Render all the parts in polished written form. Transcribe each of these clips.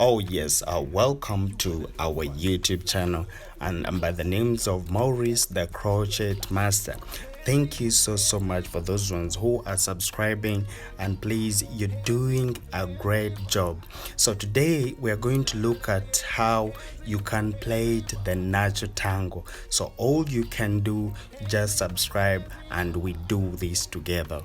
Oh yes, welcome to our YouTube channel, and I'm by the names of Maurice the Crochet Master. Thank you so much for those ones who are subscribing, and please, you're doing a great job. So today we are going to look at how you can plait the natural tangle. So all you can do, just subscribe and we do this together.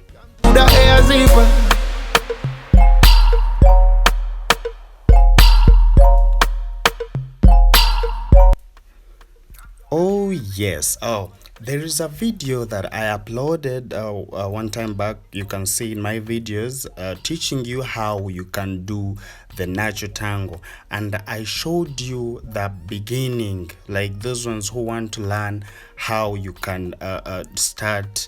Oh yes. There is a video that I uploaded one time back. You can see in my videos teaching you how you can do the natural tangle, and I showed you the beginning, like those ones who want to learn how you can start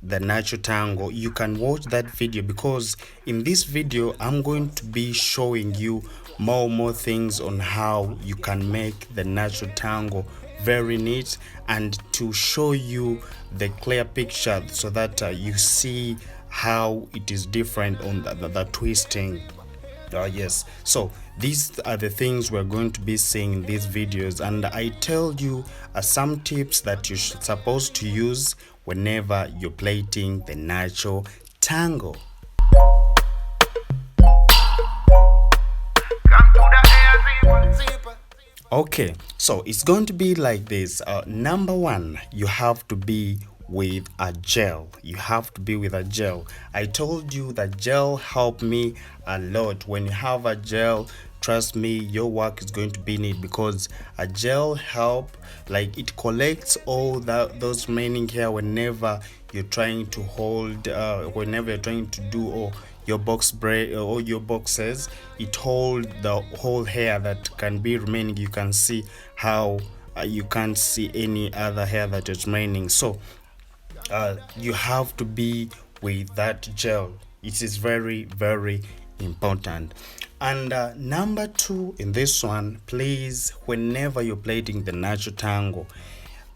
the natural tangle. You can watch that video, because in this video I'm going to be showing you more things on how you can make the natural tangle very neat, and to show you the clear picture so that you see how it is different on the twisting. Yes, so these are the things we're going to be seeing in these videos, and I tell you some tips that you should supposed to use whenever you're plaiting the natural tangle. Okay, so it's going to be like this. Number one, you have to be with a gel. You have to be with a gel. I told you that gel helped me a lot. When you have a gel, trust me, your work is going to be neat, because a gel help, like, it collects all those remaining hair whenever you're trying to hold, whenever you're trying to do or your box braid or your boxes. It hold the whole hair that can be remaining. You can see how you can't see any other hair that is remaining. So you have to be with that gel. It is very important. And number two, in this one, please, whenever you're plaiting the natural tangle,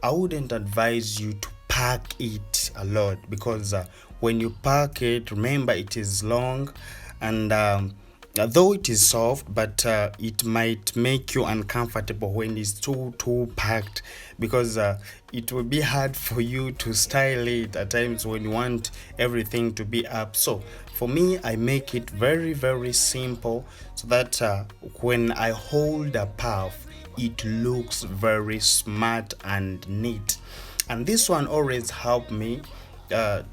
I wouldn't advise you to pack it a lot, because when you pack it, remember, it is long, and though it is soft, but it might make you uncomfortable when it's too packed, because it will be hard for you to style it at times when you want everything to be up. So for me, I make it very simple, so that when I hold a puff, it looks very smart and neat. And this one always help me. When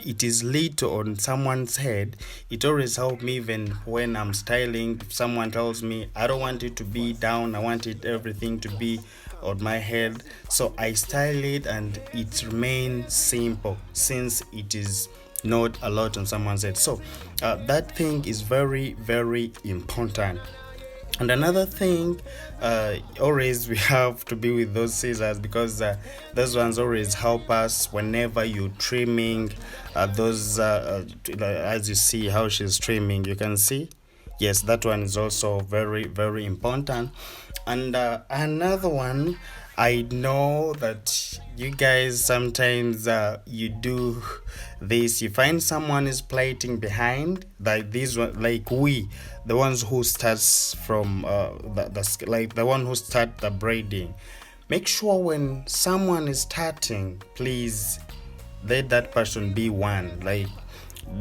it is lit on someone's head, it always help me. Even when I'm styling, if someone tells me I don't want it to be down, I want it everything to be on my head, so I style it and it remains simple, since it is not a lot on someone's head. So that thing is very important. And another thing, always we have to be with those scissors, because those ones always help us whenever you're trimming those as you see how she's trimming, you can see. Yes, that one is also very important. And another one, I know that you guys sometimes you do this. You find someone is plaiting behind, like this one, like the ones who starts from like the one who start the braiding. Make sure when someone is starting, please let that person be one. Like,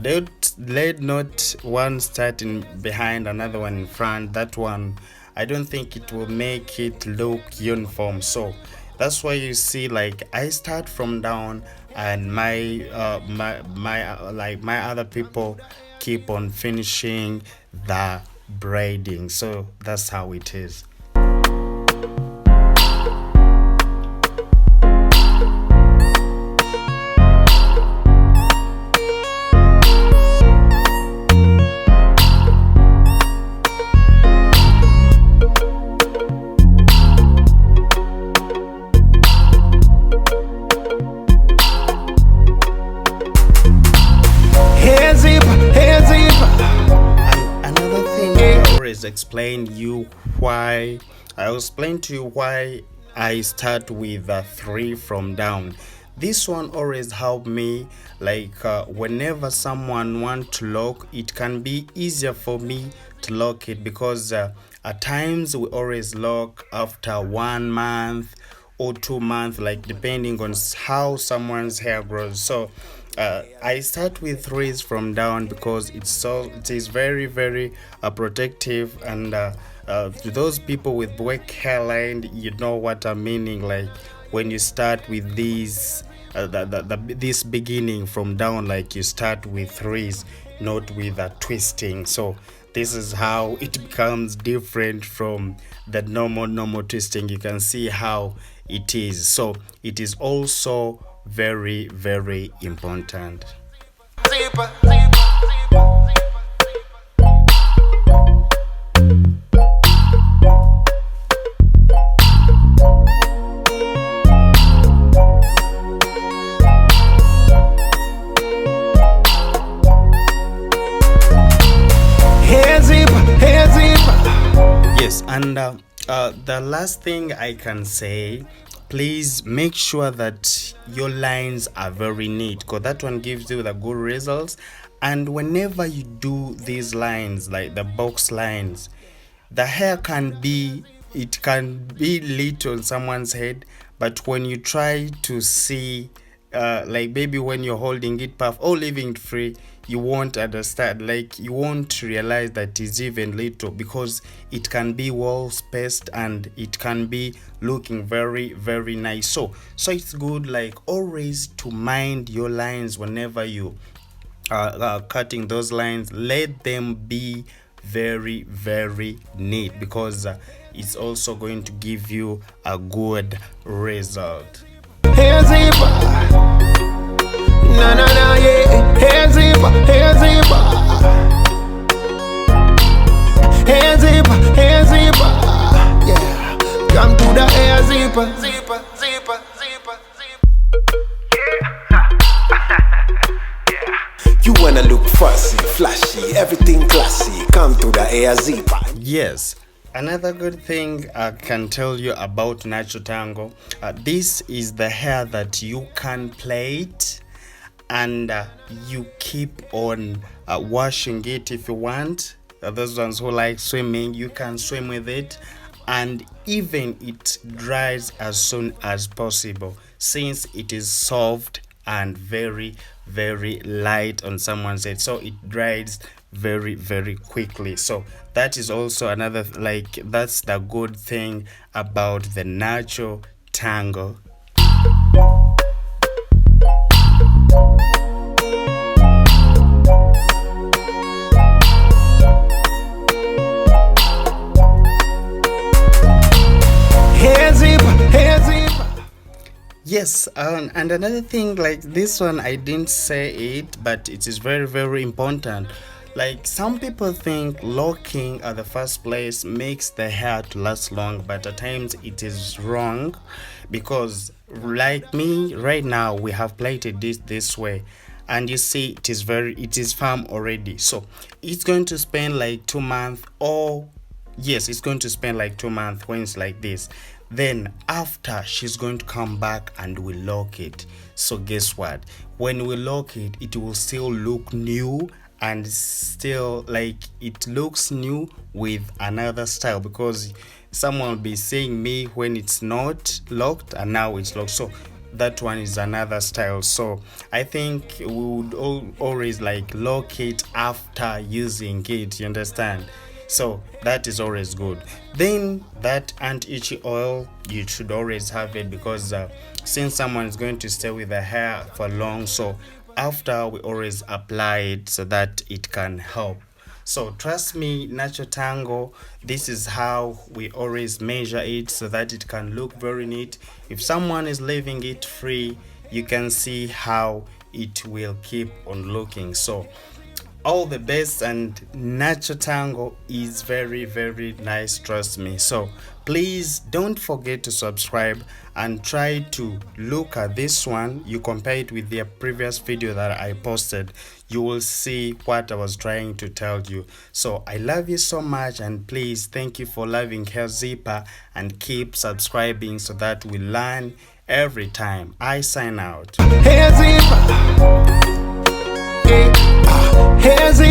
let not one starting behind, another one in front. That one, I don't think it will make it look uniform. So that's why you see, like, I start from down, and my my other people keep on finishing the braiding. So that's how it is. Another thing, I always explain you why. I will explain to you why I start with 3 from down. this one always help me, like whenever someone want to lock, it can be easier for me to lock it, because at times we always lock after 1 month or 2 months, like depending on how someone's hair grows. So I start with threes from down, because it is very very protective, and to those people with black hairline, you know what I'm meaning. Like when you start with these this beginning from down, like you start with threes, not with a twisting. So this is how it becomes different from the normal twisting. You can see how it is. So it is also very very important. Yes, and the last thing I can say, please make sure that your lines are very neat, because that one gives you the good results. And whenever you do these lines, like the box lines, the hair can be lit on someone's head, but when you try to see, like maybe when you're holding it puff or leaving it free, you won't understand, like you won't realize that it's even little, because it can be well spaced and it can be looking very very nice. So it's good, like always, to mind your lines whenever you cutting those lines. Let them be very very neat, because it's also going to give you a good result. Hair zipper, na na na, yeah. Hair zipper, hair zipper, hair zipper, hair zipper, yeah. Come to the hair zipper, zipper, zipper, zipper, zipper. You wanna look fussy, flashy, everything classy. Come to the hair zipper. Yes. Another good thing I can tell you about natural tangle, this is the hair that you can plait, and you keep on washing it if you want. Those ones who like swimming, you can swim with it, and even it dries as soon as possible, since it is soft and very very light on someone's head, so it dries very very quickly. So that is also another, like that's the good thing about the natural tangle. Yes, and another thing, like this one, I didn't say it, but it is very very important. Like some people think locking at the first place makes the hair to last long, but at times it is wrong, because like me right now, we have plaited this way, and you see it is firm already. So it's going to spend like 2 months, or yes, it's going to spend like 2 months when it's like this. Then after, she's going to come back and we lock it. So guess what, when we lock it, it will still look new, and still like it looks new with another style, because someone will be saying me when it's not locked and now it's locked. So that one is another style. So I think we would always like lock it after using it, you understand? So that is always good. Then that anti-itchy oil, you should always have it, because since someone is going to stay with the hair for long, so after we always apply it so that it can help. So trust me, natural tangle, this is how we always measure it so that it can look very neat. If someone is leaving it free, you can see how it will keep on looking. So all the best, and natural tangle is very very nice, trust me. So please don't forget to subscribe and try to look at this one. You compare it with the previous video that I posted, you will see what I was trying to tell you. So I love you so much, and please, thank you for loving Hair Zipper, and keep subscribing so that we learn every time I sign out. Hair zipper. Yeah. Hair zipper.